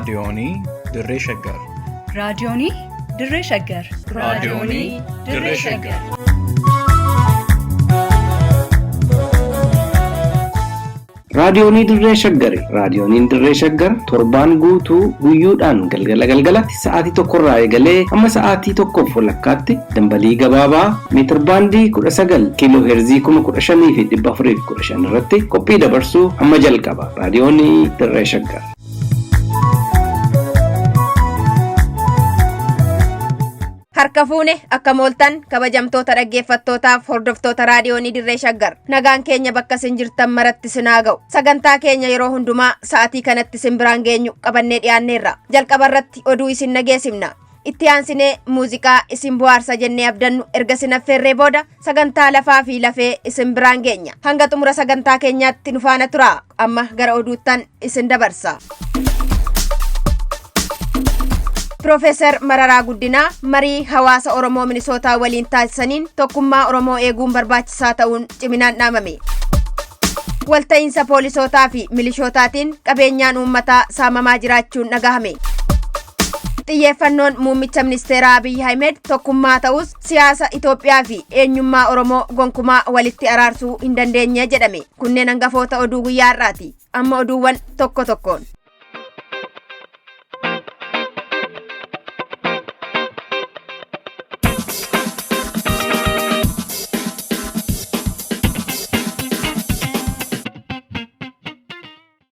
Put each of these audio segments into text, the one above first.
raadiyoonii Dirree Shaggar. raadiyoonii Dirree Shaggar. raadiyoonii Dirree Shaggar. Raadiyoonii Dirree Shaggari. Raadiyooniin Dirree Shaggar torbaan guutuu guyyoodhaan galgalatti sa'aatii tokkorraa eegalee amma sa'aatii tokkoof walakkaatti dambalii gabaabaa meetir baandii 19 kiiloo heerzii 15,415 irratti qophii dabarsuu amma jalqaba. Raadiyoonii Dirree Shaggar. Harka fuune akka mooltan kabajamtoota dhaggeeffattootaaf hordoftoota raadiyoonii Dirree Shaggar. Nagaan keenya bakka isin jirtan maratti sinaa ga'u. Sagantaa keenya yeroo hundumaa sa'aatii kanatti isin biraan geenyu qabannee dhiyaanneerra. Jalqaba irratti oduu isin nageessifna. Itti aansinee muuziqaa isin bohaarsa jennee abdannu erga isin affeerree booda sagantaa lafaa fi lafee isin biraan geenya. Hanga xumura sagantaa keenyaatti nu faana tura. Amma gara oduuttan isin dabarsa. Profeesar Mararaa Guddinaa marii hawaasa Oromoo Minisootaa waliin taasisaniin tokkummaa Oromoo eeguun barbaachisaa ta'uun ciminaan dhaamame. Walta'iinsa poolisootaa fi milishootaatiin qabeenyaan uummataa saamamaa jiraachuun dhagahame. Xiyyeeffannoon muummicha ministeeraa Abiyyi Ahmed tokkummaa ta'us siyaasa Itoophiyaa fi eenyummaa Oromoo gonkumaa walitti araarsuu hin dandeenye jedhame. Kunneen hangafoota oduu guyyaa har'aati. Amma oduuwwan tokko tokkoon.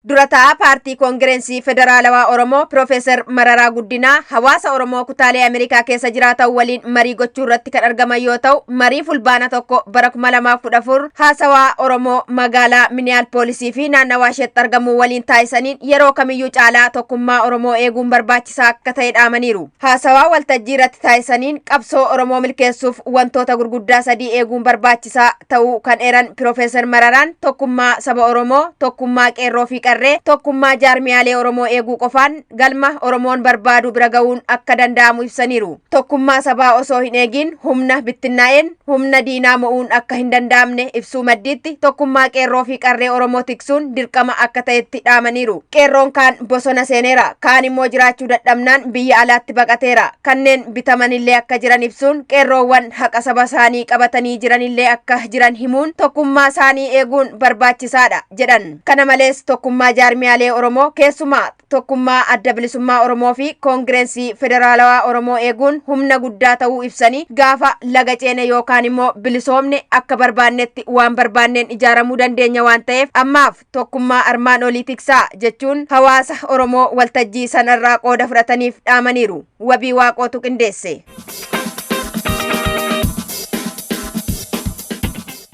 Durataa paartii koongireensii federaalawaa Oromoo Profeesar Mararaa Guddinaa hawaasa Oromoo kutaalee Ameerikaa keessa jiraatan waliin marii gochuu irratti kan argaman yoo ta'u, marii fulbaana tokko bara 2014 haasawaa Oromoo magaalaa Minneapolis fi naannawaa isheetti argamuu waliin taasisaniin yeroo kamiyyuu caalaa tokkummaa Oromoo eeguun barbaachisaa akka ta'e dhaamaniiru. Haasawaa waltajjii irratti taasisaniin qabsoo Oromoo milkeessuuf wantoota gurguddaa sadii eeguun barbaachisaa ta'uu kan eeran Profeesar Mararaan tokkummaa saba Oromoo, tokkummaa qeerroo fi tokkummaa jaarmiyaalee Oromoo eeguu qofaan galma Oromoon barbaadu bira ga'uun akka danda'amu ibsaniiru. Tokkummaa sabaa osoo hin eegin humna bittinnaa'een humna diinaa mo'uun akka hin danda'amne ibsuu maddiitti tokkummaa qeerroo fi qarree Oromoo tiksuun dirqama akka ta'etti dhaamaniiru. Qeerroon kaan bosona seeneera, kaan immoo jiraachuu dadhabnaan biyya alaatti baqateera. Kanneen bitamanillee akka jiran ibsuun qeerroowwan haqa saba isaanii qabatanii jiranillee akka jiran himuun tokkummaa isaanii eeguun barbaachisaadha jedhan. Kana malees tokkummaa jaarmiyaalee Oromoo keessumaa tokkummaa adda bilisummaa Oromoo fi koongireensii federaalawaa Oromoo eeguun humna guddaa ta'uu ibsanii gaafa laga ceene yookaan immoo bilisoomne akka barbaannetti waan barbaanneen ijaaramuu dandeenya waan ta'eef ammaaf tokkummaa armaan olii tiksaa jechuun hawaasa Oromoo waltajjii sanarraa qooda fudhataniif dhaamaniiru. Wabii Waaqootu qindeesse.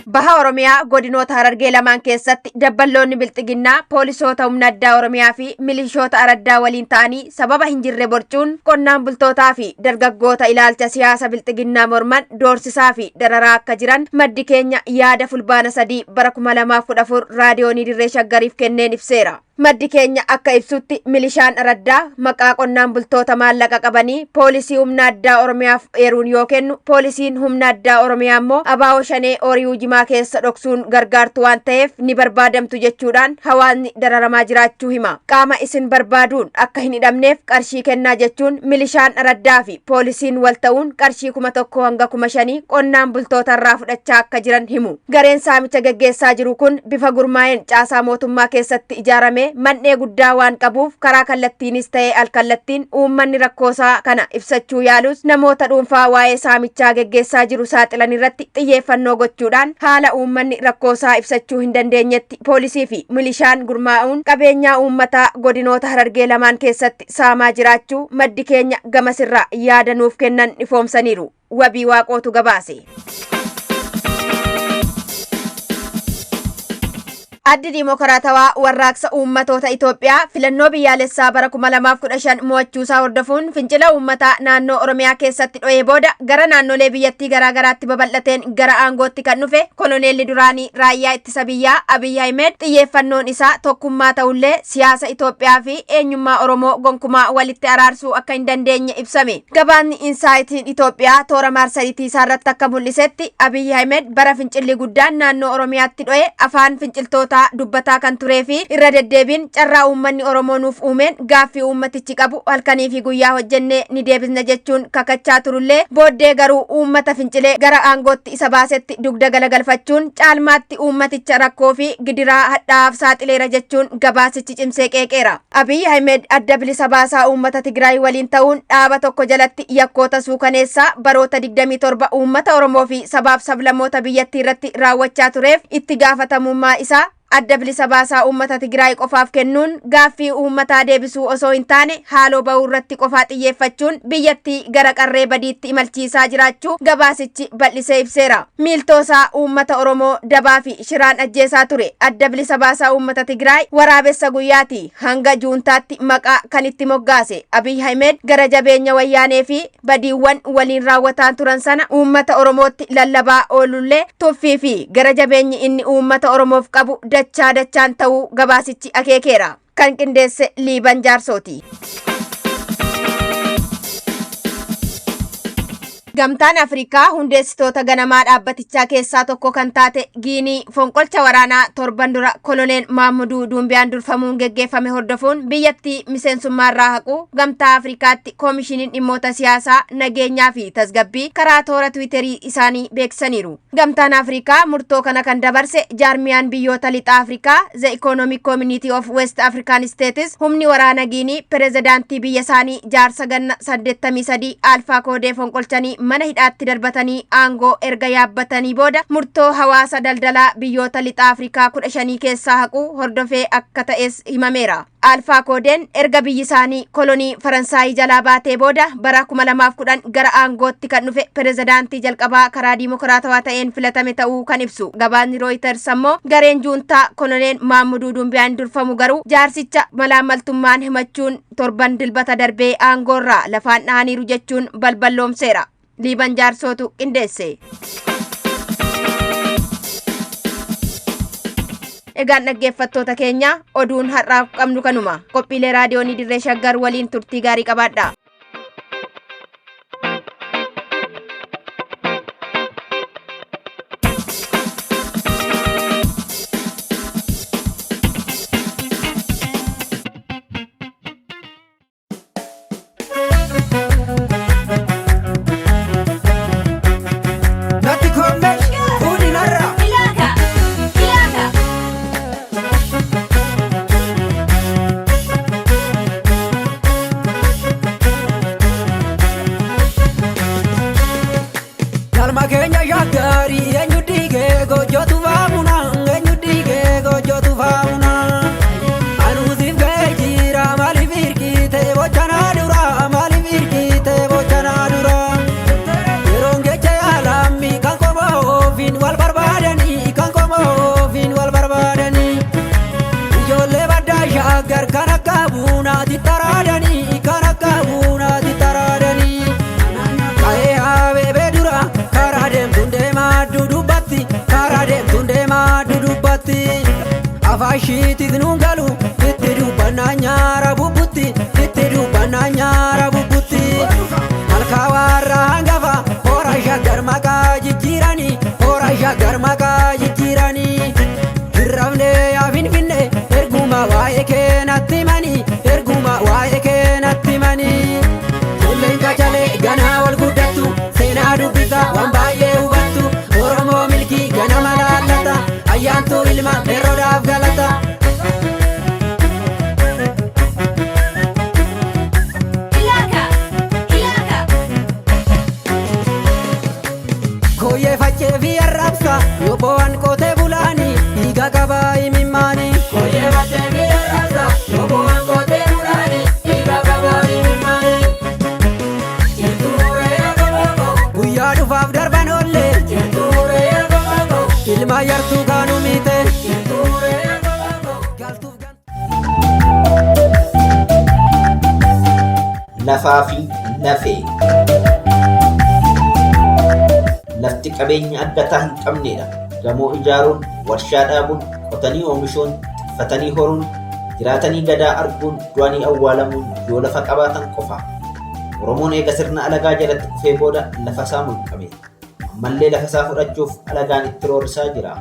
Baha Oromiyaa godinoota Harargee lamaan keessatti dabballoonni bilxiginnaa poolisoota humna addaa Oromiyaa fi milishoota araddaa waliin ta'anii sababa hin jirre borcuun qonnaan bultootaa fi dargaggoota ilaalcha siyaasa bilxiginnaa morman doorsisaa fi dararaa akka jiran maddi keenya yaada fulbaana 3 bara 2014 raadiyoonii Dirree Shaggariif kenneen ibseera. Maddi keenya akka ibsutti milishaan araddaa maqaa qonnaan bultoota maallaqa qabanii poolisii humna addaa Oromiyaaf eeruun yoo kennu, poolisiin humna addaa Oromiyaa immoo abaa'oo shanee Ooyiruu Jimaa keessa dhoksuun gargaartu waan ta'eef ni barbaadamtu jechuudhaan hawaasni dararamaa jiraachuu hima. Qaama isin barbaaduun akka hin hidhamneef qarshii kennaa jechuun milishaan araddaa fi poolisiin wal ta'uun qarshii 1,000 hanga 5,000 qonnaan bultootarraa fudhachaa akka jiran himu. Gareen saamicha gaggeessaa jiru kun bifa gurmaa'een caasaa mootummaa keessatti ijaarame mandhee guddaa waan qabuuf karaa kallattiinis ta'ee alkallattiin uummanni rakkoosaa kana ibsachuu yaalus namoota dhuunfaa waa'ee saamichaa gaggeessaa jiru saaxilan irratti xiyyeeffannoo gochuudhaan haala uummanni rakkoosaa ibsachuu hin dandeenyetti poolisii fi milishaan gurmaa'uun qabeenyaa uummataa godinoota Harargee lamaan keessatti saamaa jiraachuu maddi keenya gamasirraa yaada nuuf kennan ifoomsaniiru. Wabii Waaqootu gabaase. Addi Dimokiraatawaa warraaqsa uummatoota Itoophiyaa filannoo biyyaalessaa bara 2015 mo'achuusaa hordofuun fincila uummataa naannoo Oromiyaa keessatti dho'ee booda gara naannolee biyyattii garaagaraatti babal'ateen gara aangootti kan dhufe koloneelli duraanii raayyaa ittisa biyyaa Abiyyi Ahmed xiyyeeffannoon isaa tokkummaa ta'ullee siyaasa Itoophiyaa fi eenyummaa Oromoo gonkumaa walitti araarsuu akka hin dandeenye ibsame. Gabaanni Insaayitiin Itoophiyaa toora marsariitii isaarratti akka mul'isetti Abiyyi Ahmed bara fincilli guddaan naannoo Oromiyaatti dho'e afaan finciltoota isaa dubbataa kan turee fi irra deddeebiin carraa uummanni Oromoo nuuf uumeen gaaffii uummatichi qabu halkanii fi guyyaa hojjennee ni deebisna jechuun kakachaa turullee booddee garuu uummata fincilee gara aangootti isa baasetti dugda galagalfachuun caalmaatti uummaticha rakkoo fi gidiraa hadhaaf saaxileera jechuun gabaasichi cimsee qeeqeera. Abiy Ahmed adda bilisa baasaa uummata Tigraay waliin ta'uun dhaaba tokko jalatti yakkoota suukaneessaa baroota 27 uummata Oromoo fi sabaaf sablammoota biyyattii irratti raawwachaa tureef itti gaafatamummaa isaa adda bilisa baasaa uummata Tigraay qofaaf kennuun gaaffii uummataa deebisuu osoo hin taane haaloo bahuu irratti qofaa xiyyeeffachuun biyyattii gara qarree badiitti imalchiisaa jiraachuu gabaasichi bal'isee ibseera. Miiltoosaa uummata Oromoo dabaa fi shiraan ajjeesaa ture adda bilisa baasaa uummata Tigraay waraabessa guyyaati hanga juuntaatti maqaa kan itti moggaase Abiy Ahmed gara jabeenya wayyaanee fi badiiwwan waliin raawwataan turan sana uummata Oromootti lallabaa oolullee tuffii fi gara jabeenyi inni uummata Oromoof qabu dachaan ta'uu gabaasichi akeekeera. Kan qindeesse Liiban Jaarsooti. Gamtaan Afrikaa hundeessitoota ganamaa dhaabbatichaa keessaa tokko kan taate Giinii fonqolcha waraanaa torban dura koloneel Maamuduu Dumbiyaan durfamuun geggeeffame hordofuun biyyattii miseensummaarraa haquu Gamtaa Afrikaatti koomishiniin dhimmoota siyaasaa nageenyaa fi tasgabbii karaa toora Tiwiiterii isaanii beeksisaniiru. Gamtaan Afrikaa murtoo kana kan dabarse jaarmiyaan biyyoota lixa Afrikaa The Economic Community of West African States humni waraana Giinii pirezidaantii biyya isaanii jaarsa ganna 83 Alfaa Koodee fonqolchanii mana hidhaatti darbatanii aangoo erga yaabbatanii booda murtoo hawaasa daldalaa biyyoota lixa Afrikaa 15 keessaa haquu hordofee akka ta'es himameera. Alfaa Koodeen erga biyyi isaanii kolonii Faransaayii jalaa baatee booda bara 2010 gara aangootti kan dhufe pirezidaantii jalqabaa karaa diimokiraatawaa ta'een filatame ta'uu kan ibsu gabaasni Reuters ammoo gareen juuntaa koloneel Maamuduu Dumbiyaan durfamu garuu jaarsicha malaamaltummaan himachuun torban dilbata darbee aangoorraa lafaan dhahaniiru jechuun balballoomseera. Liiban Jaarsootu qindeesse. Egaan dhaggeeffattoota keenya oduun har'aaf qabnu kanuma. Qophiilee raadiyoonii Dirree Shaggar waliin turtii gaarii qabaadha. Afashiti nungalu itti dubbanna nyaara bubbutti itti dubbanna nyaara bubbutti halkawarra hangafa hora shaggar maqaa jijjiiranii hora shaggar maqaa jijjiiranii hirrafne yaa finfinne erguma waa'ee keenatti manii erguma waa'ee keenatti manii tulleen qacalee ganaa wal guddattu seenaa dubbisa waan baay'ee hubattu Oromoo milkii ganama laallata ayyaantu ilma yerroodhaaf galata. Koyee faccee fi arrabsa yobboowwan qotee bulaanii dhiiga qabaa imimmaanii. Koyee faccee fi arrabsa yobboowwan qotee bulaanii dhiiga qabaa imimmaanii. Guyyaa dhufaaf darban oollee ilma yartuu kaanu miite. Lafaa fi lafee lafti qabeenya addataa hin qabnedha. Gamoo ijaaruun, warshaa dhaabuun, qotanii oomishuun, tikfatanii horuun, jiraatanii gadaa arguun, du'anii awwaalamuun yoo lafa qabaatan qofa. Oromoon eega sirna alagaa jalatti kufee booda lafa isaa mulqame. Ammallee lafa isaa fudhachuuf alagaan itti roorrisaa jira.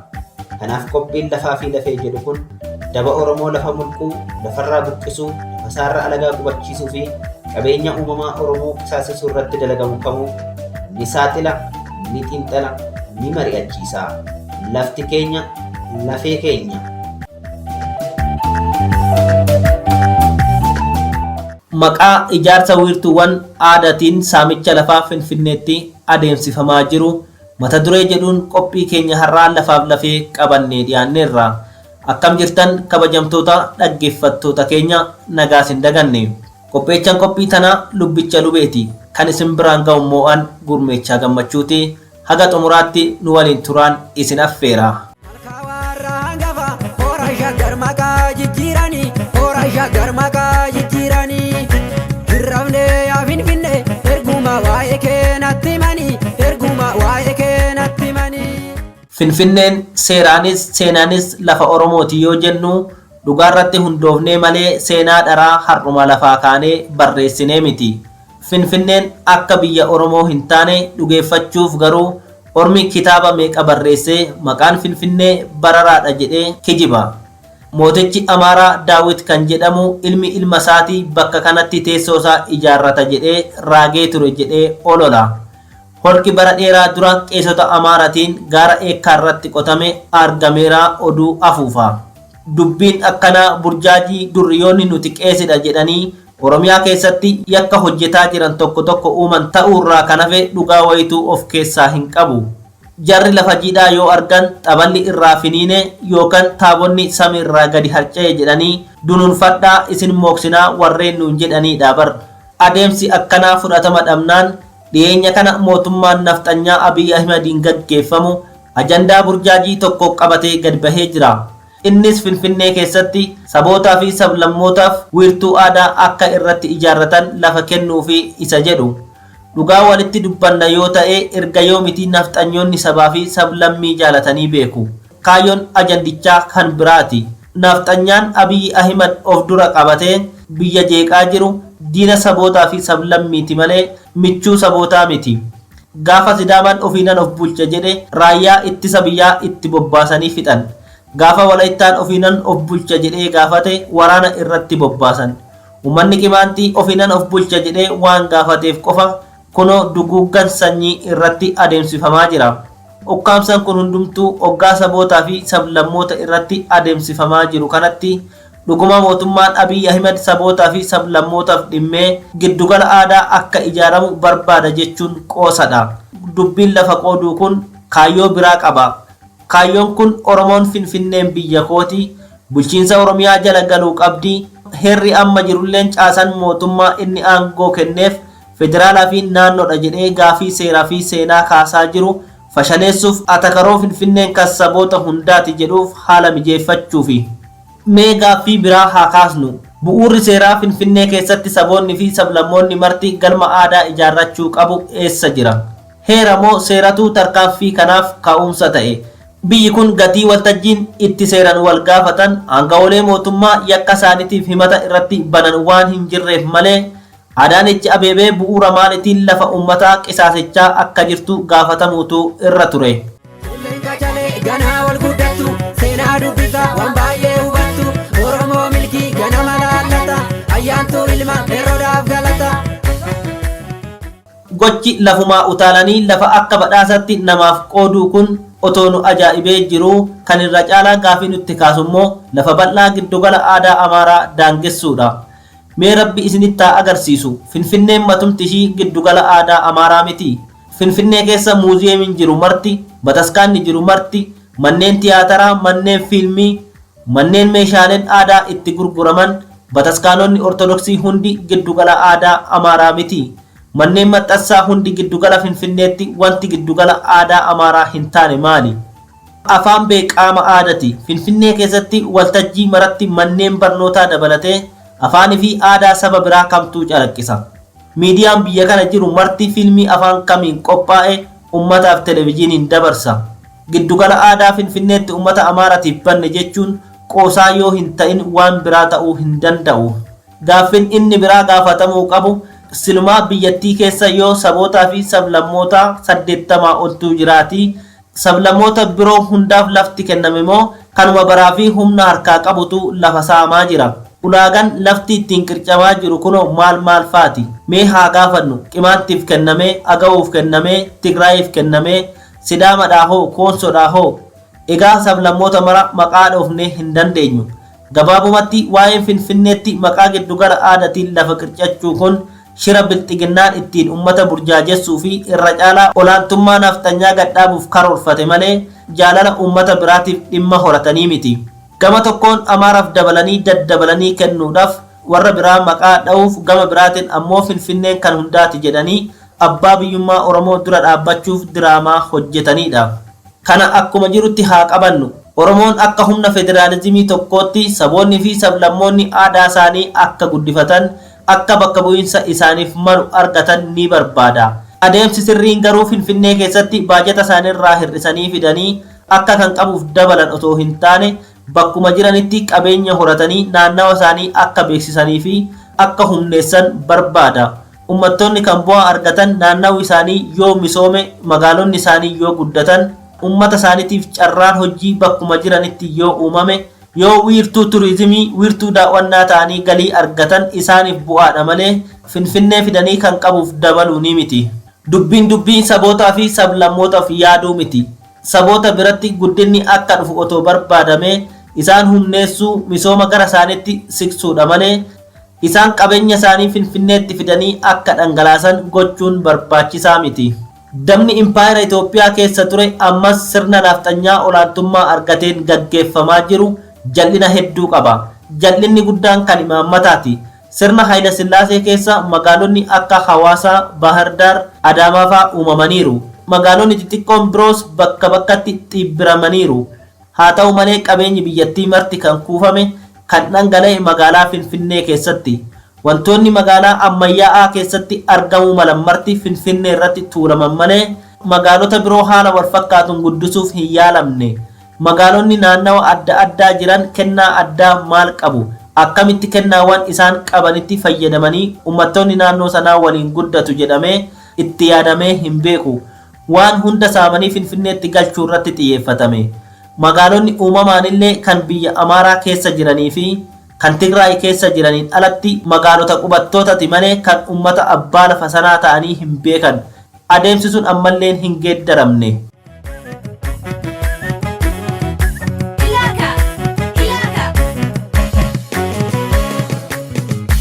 Kanaaf qophiin lafaa fi lafee jedhu kun daba Oromoo lafa mulquu, lafarraa buqqisuu, lafasaarra alagaa qubachiisuu fi qabeenya uumamaa Oromoo qisaasisuu irratti dalagamu kamuu ni saaxila, ni xiinxala, ni mari'achiisa. Lafti keenya, lafee keenya. Maqaa ijaarsa wiirtuuwwan aadaatiin saamicha lafaa Finfinneetti adeemsifamaa jiru mata duree jedhuun qophii keenya har'aa lafaaf lafee qabannee dhiyaanneerra. Akkam jirtan kabajamtoota dhaggeeffattoota keenya nagaas hin daganne. Qopheechaan qophii tanaa lubbicha lubeeti. Kan isin biraan ga'u moo'an gurmeechaa gammachuuti. Haga xumuraatti nu waliin turaan isin affeera. Shaggar maqaa jijjiiranii hirrabne yaa Finfinne erguma waa'ee keenatti manii erguma waa'ee keenatti manii. Finfinneen seeraanis seenaanis lafa Oromooti yoo jennu dhugaarratti hundoofnee malee seenaa dharaa har'uma lafaa kaanee barreessinee miti. Finfinneen akka biyya Oromoo hin taane dhugeeffachuuf garuu ormi kitaaba meeqa barreessee maqaan Finfinnee bararaadha jedhee kijiba. Mootichi Amaaraa Daawit kan jedhamu ilmi ilma isaatii bakka kanatti teessoo isaa ijaarrata jedhee raagee ture jedhee olola. Holqi bara dheeraa dura qeessota Amaaratiin gaara eekkaa irratti qotame argameera oduu afuufa. Dubbiin akkanaa burjaajii durriyoonni nuti qeessidha jedhanii Oromiyaa keessatti yakka hojjetaa jiran tokko tokko uuman ta'uurraa kan hafe dhugaa wayituu of keessaa hin qabu. Jarri lafa jiidhaa yoo argan xaballi irraa finiine yookaan taabonni samii irraa gadi harca'e jedhanii dunuunfadhaa isin mooksinaa warreen nuun jedhaniidha bar. Adeemsi akkanaa fudhatama dhabnaan dhiyeenya kana mootummaan nafxanyaa Abiy Ahmediin gaggeeffamu ajandaa burjaajii tokko qabatee gad bahee jira. Innis Finfinnee keessatti sabootaa fi sablammootaaf wiirtuu aadaa akka irratti ijaarratan lafa kennuufi isa jedhu. Dhugaa walitti dubbanna yoo ta'e erga yoomitii nafxanyoonni sabaa fi sablammii jaalatanii beeku. Kaayyoon ajandichaa kan biraati. Nafxanyaan Abiy Ahmed of dura qabatee biyya jeeqaa jiru diina sabootaa fi sablammiiti malee michuu sabootaa miti. Gaafa Sidaamaan ofiinan of bulcha jedhe raayyaa ittisa biyyaa itti bobbaasanii fixan. Gaafa Walaayittaan ofiinan of bulcha jedhee gaafate waraana irratti bobbaasan. Uummanni Qimaantii ofiinan of bulcha jedhee waan gaafateef qofa kunoo duguuggan sanyii irratti adeemsifamaa jira. Ukkaamsan kun hundumtuu hoggaa sabootaa fi sablammoota irratti adeemsifamaa jiru kanatti dhuguma mootummaan Abiy Ahmed sabootaa fi sablammootaaf dhimmee giddugala aadaa akka ijaaramu barbaada jechuun qoosadha. Dubbiin lafa qooduu kun kaayyoo biraa qaba. Kaayyoon kun Oromoon Finfinneen biyya kooti bulchiinsa Oromiyaa jala galuu qabdi. Heerri amma jirulleen caasan mootummaa inni aangoo kenneef federaalaa fi naannoodha jedhee gaafii seeraa fi seenaa kaasaa jiru fashaleessuuf atakaroo Finfinneen kan saboota hundaati jedhuuf haala mijeeffachuufi. Mee gaaffii biraa haa kaasnu. Bu'uurri seeraa Finfinnee keessatti saboonni fi sablammoonni marti galma aadaa ijaarrachuu qabu eessa jira? Heera moo seeratu tarkaanfii kanaaf ka'umsa ta'e? Biyyi kun gatii waltajjiin itti seeran wal gaafatan aanga'oolee mootummaa yakka isaaniitiif himata irratti banan waan hin jirreef malee Adaanech Abeebee bu'uura maalitiin lafa uummataa qisaasechaa akka jirtu gaafatamuutu irra ture. Ganaa wal guddattu seenaa dubbisa waan baay'ee hubattu Oromoo milkii ganama laallata ayyaantuu ilma dheeroodhaaf galata. Gochi lafumaa utaalanii lafa akka badhaasatti namaaf qooduu kun otoo nu ajaa'ibee jiru kan irra caalaa gaafii nutti kaasummoo lafa bal'aa giddugala aadaa Amaaraa daangessuudha. Mee Rabbi isinitti haa agarsiisu. Finfinneen matumti ishii giddugala aadaa Amaaraa miti. Finfinnee keessa muuziyeemiin jiru marti, bataskaanni jiru marti, manneen tiyaataraa, manneen fiilmii, manneen meeshaaleen aadaa itti gurguraman, bataskaanonni ortodoksii hundi giddugala aadaa Amaaraa miti. Manneen maxxansaa hundi giddugala Finfinneetti wanti giddugala aadaa Amaaraa hin taane maali? Afaan beeqaama aadaati. Finfinnee keessatti waltajjii maratti manneen barnootaa dabalatee afaanii fi aadaa saba biraa kamtuu calaqqisa. Miidiyaan biyya kana jiru marti fiilmii afaan kamiin qophaa'e ummataaf televezyiiniin dabarsa. Giddugala aadaa Finfinneetti ummata Amaaratiif banne jechuun qoosaa yoo hin ta'in waan biraa ta'uu hin danda'u. Gaaffiin inni biraa gaafatamuu qabu silumaa biyyattii keessa yoo sabootaa fi sablammootaa 80 oltu jiraati Sablammoota biroo hundaaf lafti kenname moo kanuma baraa fi humna harkaa qabutu lafa saamaa jira. Ulaagaan lafti ittiin qircamaa jiru kunoo maal faati? Mee haa gaafannu. Qimaattiif kennamee, Agawuuf kennamee, Tigraayiif kennamee, Sidaamadhaa hoo, Koonsodhaa hoo? Egaa sablammoota mara maqaa dhoofnee hin dandeenyu. Gabaabumatti waa'een Finfinneetti maqaa giddugala aadaatiin lafa qircachuu kun shira bilxiginnaan ittiin ummata burjaajessuu fi irra caalaa olaantummaa naftanyaa gadhaabuuf karoorfate malee jaalala ummata biraatiif dhimma horatanii miti. Gama tokkoon Amaaraaf daddabalanii kennuudhaaf warra biraa maqaa dha'uuf, gama biraatiin ammoo Finfinneen kan hundaati jedhanii abbaa biyyummaa Oromoo dura dhaabbachuuf diraamaa hojjetanidha. Kana akkuma jirutti haa qabannu. Oromoon akka humna federaalizimii tokkootti saboonni fi sablammoonni aadaa isaanii akka guddifatan, akka bakka bu'iinsa isaaniif malu argatan ni barbaada. Adeemsi sirriin garuu Finfinnee keessatti baajata isaaniirraa hir'isanii fidanii akka kan qabuuf dabalan otoo hin taane bakkuma jiranitti qabeenya horatanii naannawa isaanii akka beeksisanii fi akka humneessan barbaada. Uummattoonni kan bu'aa argatan naannawi isaanii yoo misoome, magaalonni isaanii yoo guddatan, ummata isaaniitiif carraan hojii bakkuma jiranitti yoo uumame, yoo wiirtuu turizimii, wiirtuu daawwannaa ta'anii galii argatan isaaniif bu'aadha malee Finfinnee fidanii kan qabuuf dabaluu ni miti. Dubbiin sabootaa fi sablammootaaf yaaduu miti. Saboota biratti guddinni akka dhufu otoo barbaadamee isaan humneessuu, misooma gara isaaniitti siqsuudha malee isaan qabeenya isaanii Finfinneetti fidanii akka dhangalaasan gochuun barbaachisaa miti. Damni impaayera Itoophiyaa keessa ture ammas sirna naftanyaa olaantummaa argateen gaggeeffamaa jiru jal'ina hedduu qaba. Jal'inni guddaan kan imaammataati. Sirna Haayila Sillaasee keessa magaalonni akka Hawaasaa, Baahirdaar, Adaamaa fa'aa uumamaniiru. Magaalonni xixiqqoon biroos bakka bakkatti xibbiramaniiru. Haa ta'u malee qabeenyi biyyattii marti kan kuufame kan dhangala'e magaalaa Finfinnee keessatti. Wantoonni magaalaa ammayyaa'aa keessatti argamuu malan marti Finfinnee irratti tuulaman malee magaalota biroo haala wal fakkaatuun guddisuuf hin yaalamne. Magaalonni naannawa adda addaa jiran kennaa addaa maal qabu? Akkamitti kennaawwan isaan qabanitti fayyadamanii uummattoonni naannoo sanaa waliin guddatu jedhamee itti yaadamee hin beeku. Waan hunda saamanii Finfinneetti galchuu irratti xiyyeeffatame. Magaalonni uumamaanillee kan biyya Amaaraa keessa jiranii fi kan Tigraay keessa jiraniin alatti magaalota qubattootati malee kan ummata abbaa lafa sanaa ta'anii hin beekan. Adeemsi sun ammallee hin geeddaramne.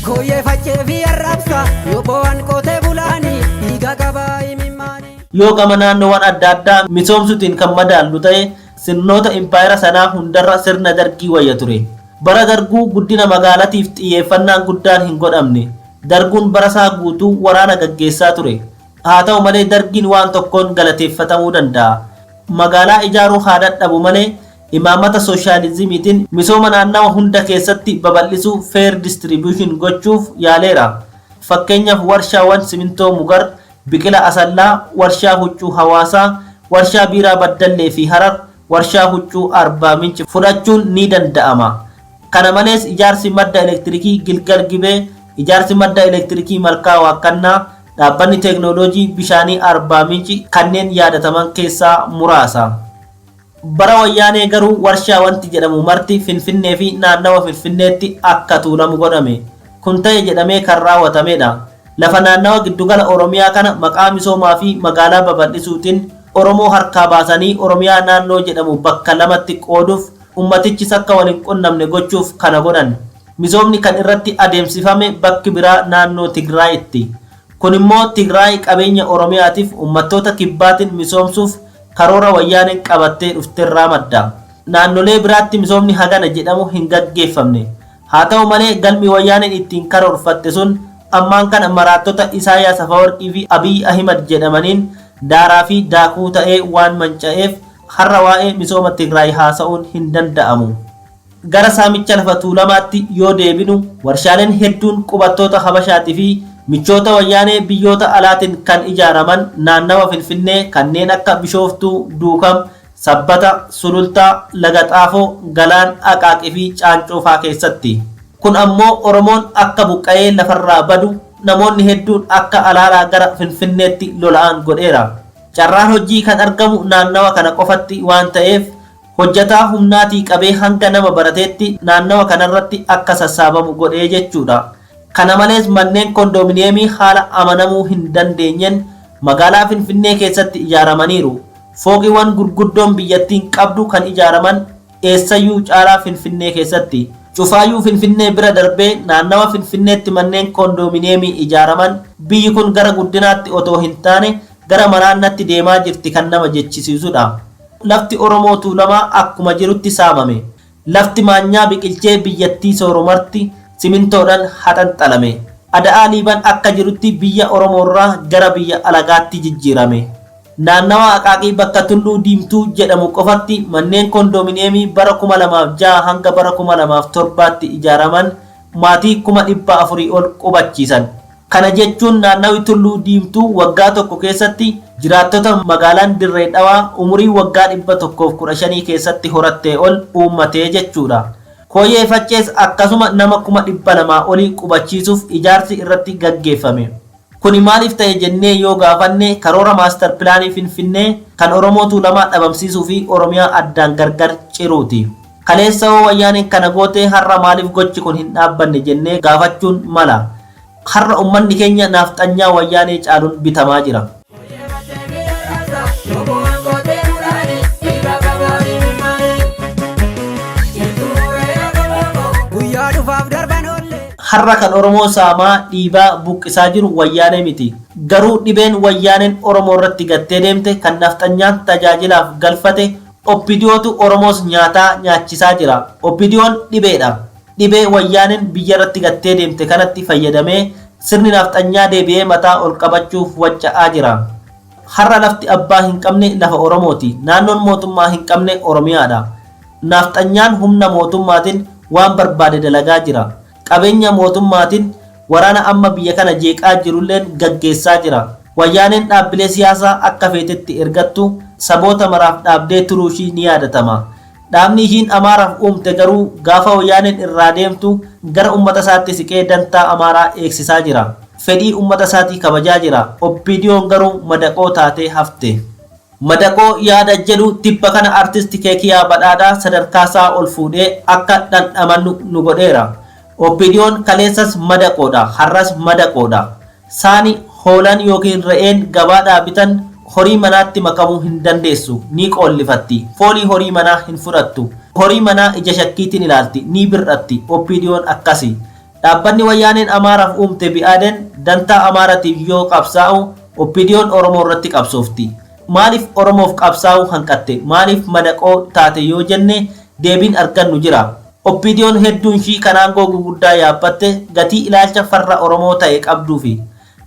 Koyee faccee fi arrabsa yoo bo'aan qotee bulaanii dhiiga qabaa himimmaanii. Yoo gama naannoowwan adda addaa misoomsuutiin kan madaallu ta'e sirnoota impaayera sanaa hundarra sirna dargii wayya ture. Bara darguu guddina magaalatiif xiyyeeffannaan guddaan hin godhamne. Darguun barasaa guutuu waraana gaggeessaa ture. Haa ta'u malee dargiin waan tokkoon galateeffatamuu danda'a. Magaalaa ijaaruu haa dadhabu malee imaammata sooshaalizimiitiin misooma naannawa hunda keessatti babal'isuu fair distribution gochuuf yaaleera. Fakkeenyaaf warshaawwan simintoo Mugar, Biqila Asallaa, warshaa huccuu Hawaasaa, warshaa biiraa Baddallee fi Harar, warshaa huccuu Arbaa Minch fudhachuun ni danda'ama. Kana malees ijaarsi madda elektirikii Gilgal Gibee, ijaarsi madda elektirikii Malkaa Waaqannaa, dhaabbanni teeknooloojii bishaanii Arbaa Minch kanneen yaadataman keessaa muraasa. Bara wayyaanee garuu warshaa wanti jedhamu marti Finfinnee fi naannawa Finfinneetti akka tuulamu godhame. Kun ta'e jedhamee kan raawwatamedha. Lafa naannawa giddugala Oromiyaa kana maqaa misoomaa fi magaalaa babal'isuutiin Oromoo harkaa baasanii Oromiyaa naannoo jedhamu bakka lamatti qooduuf ummatichis akka waliin qunnamne gochuuf kana godhan. Misoomni kan irratti adeemsifame bakki biraa naannoo Tigraayitti. Kun immoo Tigraay qabeenya Oromiyaatiif ummattoota kibbaatiin misoomsuuf karoora wayyaaneen qabattee dhufteerraa madda. Naannolee biraatti misoomni hagana jedhamu hin gaggeeffamne. Haa ta'u malee galmi wayyaaneen ittiin karoorfatte sun ammaan kana maraattota Isaayyaas Afawarqii fi Abiy Ahimad jedhamaniin daaraa fi daakuu ta'ee waan manca'eef har'a waa'ee misooma Tigraay haasa'uun hin danda'amu. Gara saamicha lafa tuulamaatti yoo deebinu warshaaleen hedduun qubattoota Habashaatii fi michoota wayyaanee biyyoota alaatiin kan ijaaraman naannawa Finfinnee kanneen akka Bishooftuu, Duukam, Sabbata, Sulultaa, Laga Xaafoo, Galaan, Aqaaqii fi Caancoo fa'aa keessatti. Kun ammoo Oromoon akka buqqa'ee lafarraa badu namoonni hedduun akka alaalaa gara Finfinneetti lola'an godheera. Carraan hojii kan argamu naannawa kana qofatti waan ta'eef hojjataa humnaatii qabee hanga nama barateetti naannawa kanarratti akka sassaabamu godhee jechuudha. Kana malees manneen kondominiyeemii haala amanamuu hin dandeenyeen magaalaa Finfinnee keessatti ijaaramaniiru. Fooqiiwwan gurguddoon biyyattiin qabdu kan ijaaraman eessayyuu caalaa Finfinnee keessatti. Cufaayyuu Finfinnee bira darbee naannawa Finfinneetti manneen kondominiyeemii ijaaraman biyyi kun gara guddinaatti otoo hin taane gara maraannatti deemaa jirti kan nama jechisiisudha. Lafti Oromoo Tuulamaa akkuma jirutti saamame. Lafti maanyaa biqilchee biyyattii sooromarti simintoodhaan haxanxalame. Ada'aa Liiban akka jirutti biyya Oromoorraa gara biyya alagaatti jijjiirame. Naannawa Aqaaqii bakka Tulluu Diimtuu jedhamu qofatti manneen kondominiyeemii bara 2006 hanga bara 2007tti ijaaraman maatii 400 ol qubachiisan. Kana jechuun naannawi Tulluu Diimtuu waggaa tokko keessatti jiraattota magaalaan Dirree Dhawaa umurii waggaa 115 keessatti horattee ol uummatee jechuudha. Kooyyee Faccees akkasuma nama 200 olii qubachiisuuf ijaarsi irratti gaggeeffame. Kuni maaliif ta'e jennee yoo gaafanne karoora maastar pilaanii Finfinnee kan Oromoo Tuulamaa dhabamsiisuu fi Oromiyaa addaan gargar ciruuti. Kaleessa hoo wayyaaneen kana gootee har'a maaliif gochi kun hin dhaabbanne jennee gaafachuun mala. Har'a ummanni keenya naafxanyaa wayyaanee caaluun bitamaa jira. Har'a kan Oromoo saamaa dhiibaa buqqisaa jiru wayyaanee miti. Garuu dhibeen wayyaaneen Oromoo irratti gattee deemte kan naafxanyaan tajaajilaaf galfate Oppidiyootu Oromoos nyaataa nyaachisaa jira. Oppidiyoon dhibeedha. Dhibee wayyaaneen biyya irratti gattee deemte kanatti fayyadamee sirni naafxanyaa deebi'ee mataa ol qabachuuf wacca'aa jira. Har'a lafti abbaa hin qabne lafa Oromooti. Naannoon mootummaa hin qabne Oromiyaadha. Naafxanyaan humna mootummaatiin waan barbaade dalagaa jira. Qabeenya mootummaatiin waraana amma biyya kana jeeqaa jirulleen gaggeessaa jira. Wayyaaneen dhaabbilee siyaasaa akka feetetti ergattu saboota maraaf dhaabdee turuu ishii ni yaadatama. Dhaabni ishiin Amaaraaf uumte garuu gaafa wayyaaneen irraa deemtu gara uummata isaatti siqee dantaa Amaaraa eegsisaa jira. Fedhii uummata isaatii kabajaa jira. Oppidiyoon garuu madaqoo taatee hafte. Madaqoo yaada jedhu tibba kana artisti Keekiyaa Badhaadhaa sadarkaasaa ol fuudhee akka dhandhamannu nu godheera. Oppidiyoon kaleessas madaqoodha, har'as madaqoodha. Saani hoolaan yookiin re'een gabaadhaa bitan horii manaatti makamuu hin dandeessu, ni qoollifatti. Foolii horii manaa hin fudhattu. Horii manaa ija shakkiitiin ilaalti, ni bir'atti. Oppidiyoon akkasi. Dhaabbanni wayyaaneen Amaaraaf uumte bi'aadeen dantaa Amaaratiif yoo qabsaa'u, Oppidiyoon Oromoo irratti qabsoofti. Maaliif Oromoof qabsaa'uu hanqatte? Maaliif madaqoo taate yoo jenne deebiin argannu jira. Oppidiyoon hedduun ishii kan aangoo gurguddaa yaabbatte gatii ilaalcha farra Oromoo ta'e qabduufi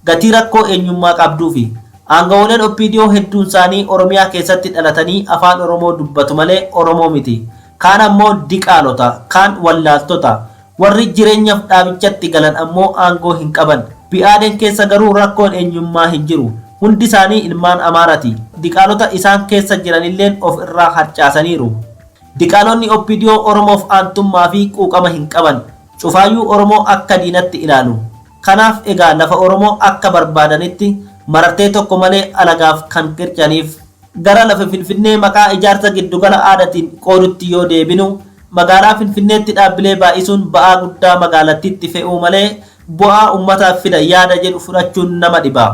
gatii rakkoo eenyummaa qabduufi aangawooleen Oppidiyoo hedduun isaanii Oromiyaa keessatti dhalatanii afaan Oromoo dubbatu malee Oromoo miti. Kaan ammoo diqaalota, kaan wallaaltota. Warri jireenyaaf dhaabichatti galan ammoo aangoo hin qaban. Bi'aadeen keessa garuu rakkoon eenyummaa hin jiru. Hundi isaanii ilmaan Amaarati. Diqaalota isaan keessa jiranilleen of irraa harcaasaniiru. Diqaalonni Oppidiyoo Oromoof aantummaa fi quuqama hin qaban. Cufaayyuu Oromoo akka diinatti ilaalu. Kanaaf egaa lafa Oromoo akka barbaadanitti marartee tokko malee alagaaf kan qircaniif. Gara lafa Finfinnee maqaa ijaarsa giddugala aadaatiin qoodutti yoo deebinu magaalaa Finfinneetti dhaabbilee baay'isuun ba'aa guddaa magaalattiitti fe'uu malee bu'aa uummataaf fida yaada jedhu fudhachuun nama dhiba.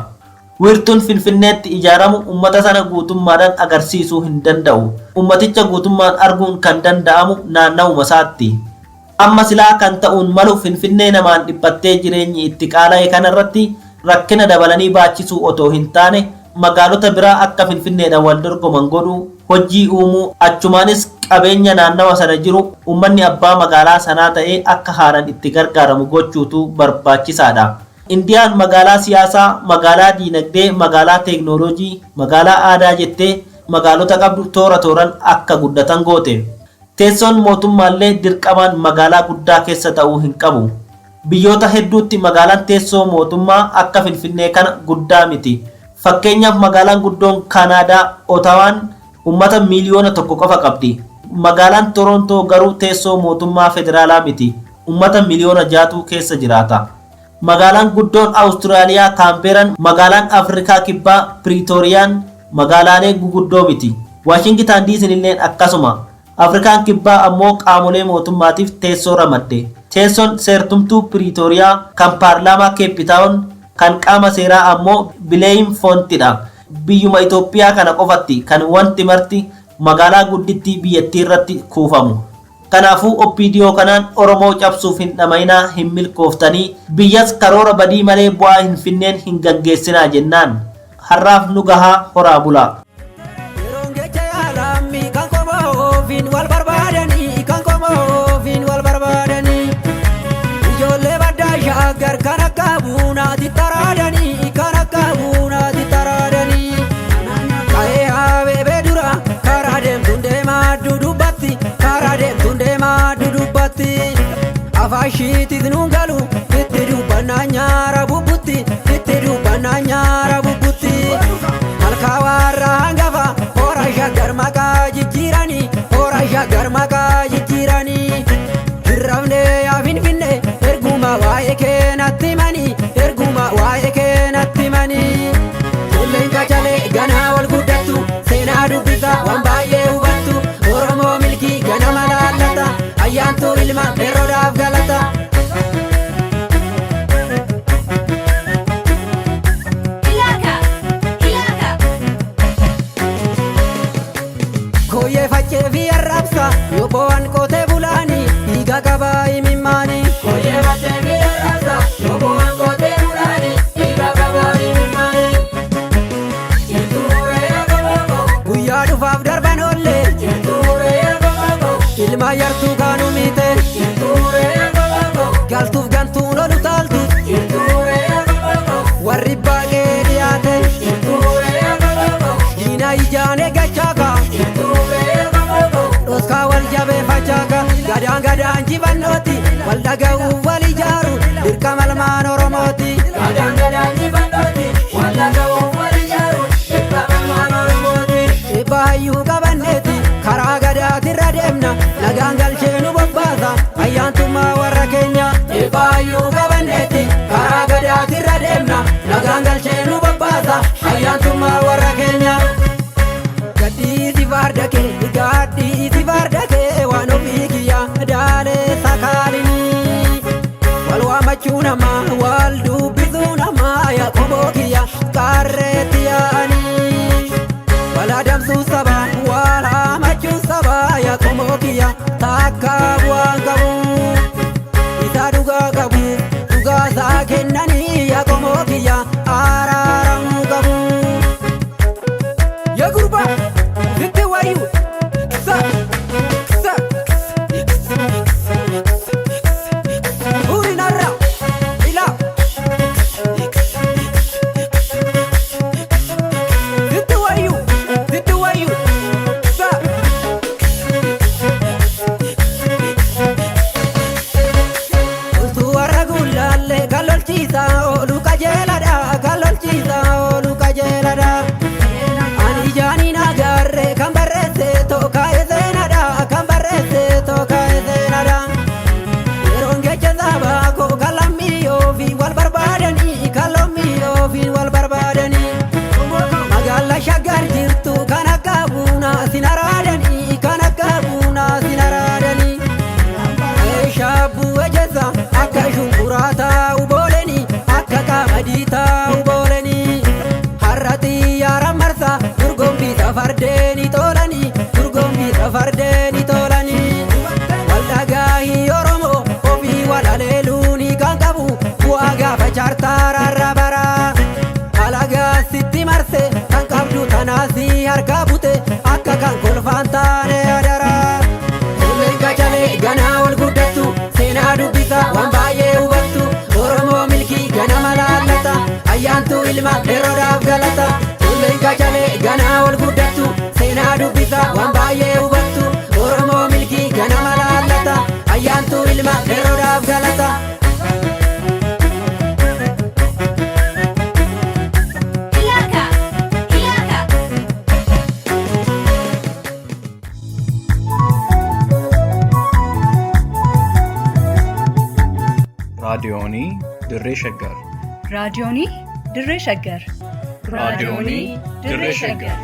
Wiirtuun Finfinneetti ijaaramu uummata sana guutummaadhaan agarsiisuu hin danda'u. Uummaticha guutummaan arguun kan danda'amu naanna'uma isaatti. Amma silaa kan ta'uun malu Finfinnee namaan dhiphattee jireenyi itti qaala'e kanarratti rakkina dabalanii baachisuu otoo hin taane magaalota biraa akka Finfinneedhaan wal dorgoman godhuu, hojii uumuu, achumaanis qabeenya naannawa sana jiru uummanni abbaa magaalaa sanaa ta'ee akka haaran itti gargaaramu gochuutu barbaachisaadha. Indiyaan magaalaa siyaasaa, magaalaa diinagdee, magaalaa teeknooloojii, magaalaa aadaa jettee magaalota qabdu toora tooran akka guddatan goote. Teessoon mootummaallee dirqamaan magaalaa guddaa keessa ta'uu hin qabu. Biyyoota hedduutti magaalaan teessoo mootummaa akka Finfinnee kana guddaa miti. Fakkeenyaaf magaalaan guddoon Kanaadaa Otawaan uummata miliyoona 1 qofa qabdi. Magaalaan Torontoo garuu teessoo mootummaa federaalaa miti. Uummata miliyoona 6 keessa jiraata. Magaalaan guddoon Awustiraaliyaa Kaambeeraan, magaalaan Afrikaa Kibbaa Piriitooriyaan, magaalaalee guguddoo miti. Washington DC illee akkasuma. Afrikaan kibbaa ammoo qaamolee mootummaatiif teessoo ramadde. Teessoon seertumtuu Piriitooriyaa kan paarlaamaa Keepitaawun kan qaama seeraa ammoo Bileeyim Foontidha. Biyyuma Itoophiyaa kana qofatti kan wanti marti magaalaa guddittii biyyattii irratti kuufamu. Kanaafuu OPDO kanaan Oromoo cabsuuf hin dhamayinaa hin milkooftanii biyyas karoora badii malee bu'aa hin finneen hin gaggeessinaa jennaan. Har'aaf nu gahaa horaa bulaa. wal barbaadanii kan qomoofin wal barbaadanii ijoollee baddaa shaggar kan akka buunaatti taraadanii kan akka buunaatti taraadanii ka'ee habeebee dura karaa deemtuun deemaa dudubbatti karaa deemtuun deemaa dudubbatti afaashiitti nuun galu itti dubbannaa nyaara bubbutti itti dubbannaa nyaara bubbutti malkaa warra hangafa hora shaggar maqaa jijjiiranii shaggar maqaa jijjiiranii hirrafne yaa finfinne erguma waa'ee keenatti manii erguma waa'ee keenatti manii tulleen qacalee ganaa wal guddattu seenaa dubbisa waan baay'ee hubattu Oromoo milkii ganama laallata ayyaantuu ilma dheeroodhaaf galata. Koyee facee fi arrabsa yobboowwan qotee bulaanii dhiiga qabaa imimmaanii. Koyee facee fi arrabsa yobboowwan qotee bulaanii dhiiga qabaa imimmaanii. Guyyaa dhufaaf darban oollee ilma yartuu kaanu miite galtuuf gantuun olu taaltu warri baaqee dhiyaate diina ijaan eeggachaaka. Doska wal jabe fachaka gadaan gadaan jibannooti wal dhaga'uuf wal ijaaru dirqama ilmaan Oromooti. Gadaan gadaan jibannooti wal dhaga'uuf wal ijaaru dirqama ilmaan Oromooti. Eebba hayyuu qabanneeti karaa gadaatirra deemna nagaan galchee nu bobbaasa ayyaantummaa warra keenya. Eebba hayyuu qabanneeti karaa gadaatirra deemna nagaan galchee nu bobbaasa ayyaantummaa warra keenya. Gadhiisi fardake gadhiisi fardake waan ofii kiyyaa daalee sakaalinii wal waamachuu namaa wal dubbisuu namaa yaa qomoo kiyyaa qarreetti yaa'anii wal adamsuu sabaa wal haamachuu sabaa yaa qomoo kiyyaa takka bu'aan qabu isaa dhugaa qabu dhugaa isaa kennanii yaa qomoo kiyyaa araaramuu qabu. Yaa gurbaa. Shaggar jirtu kan akka buunaa sin araadanii kan akka buunaa sin araadanii shaabbu ejeessa akka shunkuraa taa'u booleni akka qamadii taa'u booleni har'a xiyyaara marsa durgombiisa fardeeni toolanii durgombiisa fardeeni toolanii wal dhagaahii Oromoo ofii wal aleeluuni kan qabu bu'aa gaafa chaartaa rarrabaraa alagaa sitti marse kan qabdu tanaasi harka bute akka kan kolfaan taane adaraa tulleen qacalee ganaa wal guddattu seenaa dubbisa waan baay'ee hubattu Oromoo milkii ganama laallata ayyaantuu ilma dheeroodhaaf galata tulleen qacalee ganaa wal guddattu seenaa dubbisa waan baay'ee hubattu Oromoo milkii ganama laallata ayyaantuu ilma dheeroodhaaf galata. raadiyoonii dirree shaggar raadiyoonii dirree shaggar raadiyoonii ድሬ ሸገር